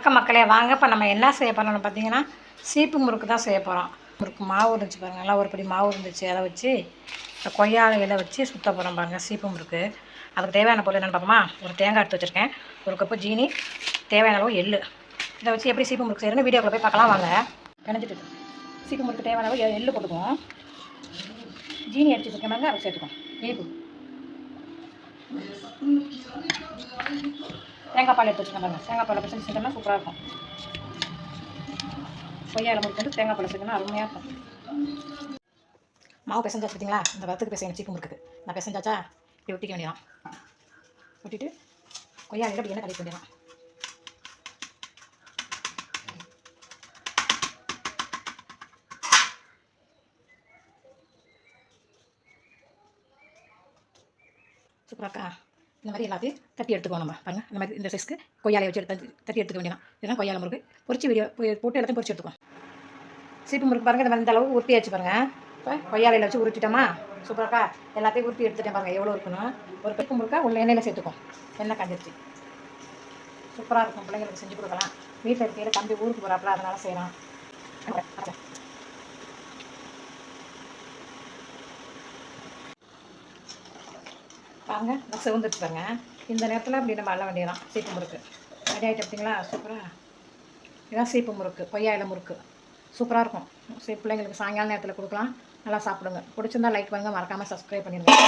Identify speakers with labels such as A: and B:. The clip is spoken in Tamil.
A: வணக்கம் மக்களே, வாங்க இப்போ நம்ம என்ன செய்ய போகிறோம்னு பார்த்தீங்கன்னா சீப்பு முறுக்கு தான் செய்ய போகிறோம். முறுக்கு மாவு இருந்துச்சு பாருங்கள், நல்லா ஒரு படி மாவு இருந்துச்சு. அதை வச்சு கொய்யா இலை வச்சு சுத்த போகிறோம் பாருங்கள் சீப்பு முறுக்கு. அதுக்கு தேவையான பொருள் என்னென்னு பார்ப்போமா? ஒரு தேங்காய் எடுத்து வச்சுருக்கேன், ஒரு கப்பு ஜீனி, தேவையான அளவு எள்ளு. இதை வச்சு எப்படி சீப்பு முறுக்கு செய்யணும்னு வீடியோக்குள்ள போய் பார்க்கலாம் வாங்க. கிணஞ்சிட்டு சீப்பு முறுக்கு தேவையான அளவு எள்ளு போட்டுக்குவோம். ஜீனி அடிச்சு வச்சுருக்கேன் பாருங்க, அதை சேர்த்துக்குவோம். இனிப்பு தேங்காய் பால் எடுத்து வச்சுக்கோங்க பாருங்கள். தேங்காய் பால் பச்சை செஞ்சோம்னா சூப்பராக இருக்கும். கொய்யா இலை முறுக்கு வந்து தேங்காய் பால் செஞ்சோம்னா அருமையாக இருக்கும். மாவு பிசைஞ்சாச்சு பார்த்தீங்களா? இந்த வரத்துக்கு பிசையணும் சீப்பு முறுக்குக்கு. நான் பிசைஞ்சாச்சா இப்படி ஒட்டிக்க வேண்டியதான். ஒட்டிட்டு கொய்யா இலையில் அப்படி எண்ணெய் கழிக்க வேண்டியதான். சூப்பராக்கா. இந்த மாதிரி எல்லாத்தையும் தட்டி எடுத்துக்குவோம் நம்ம பாருங்கள். இந்த மாதிரி இந்த சைஸ்க்கு கொய்யாலையை வச்சு தட்டி எடுத்துக்க வேண்டியதான். இதெல்லாம் கொய்யாலை முறுக்கு பொரிச்சு வீடியோ போட்டு எல்லாத்தையும் பொரிச்சு எடுத்துக்குவோம். சீப்பு முறுக்கு பாருங்கள், இந்த மாதிரி இந்த அளவுக்கு உருட்டி வச்சு பாருங்கள். இப்போ கொய்யாலையில் வச்சு உருட்டிட்டோமா? சூப்பராக்கா. எல்லாத்தையும் உருட்டி எடுத்துட்டேன் பாருங்கள். எவ்வளோ இருக்கணும். ஒரு பெருக்கு முறுக்கா உள்ள எண்ணெயில் சேர்த்துக்கும். எண்ணெய் காஞ்சிருச்சு. சூப்பராக இருக்கும். பிள்ளைங்களுக்கு செஞ்சு கொடுக்கலாம். வீட்டில் இருக்கையில் தம்பி ஊருக்கு போகிறாப்புல, அதனால் செய்யலாம். பாருங்க சிவந்துட்டு பாருங்க. இந்த நேரத்தில் அப்படி நம்ம அள்ள வேண்டியதான். சீப்பு முறுக்கு ரெடி ஆகிட்டு பார்த்தீங்களா? சூப்பராக. இதுதான் சீப்பு முறுக்கு, கொய்யா இலை முறுக்கு. சூப்பராக இருக்கும். பிள்ளைங்களுக்கு சாயங்கால நேரத்தில் கொடுக்கலாம். நல்லா சாப்பிடுங்க. பிடிச்சிருந்தா லைக் பண்ணுங்கள், மறக்காமல் சப்ஸ்கிரைப் பண்ணிடுங்க.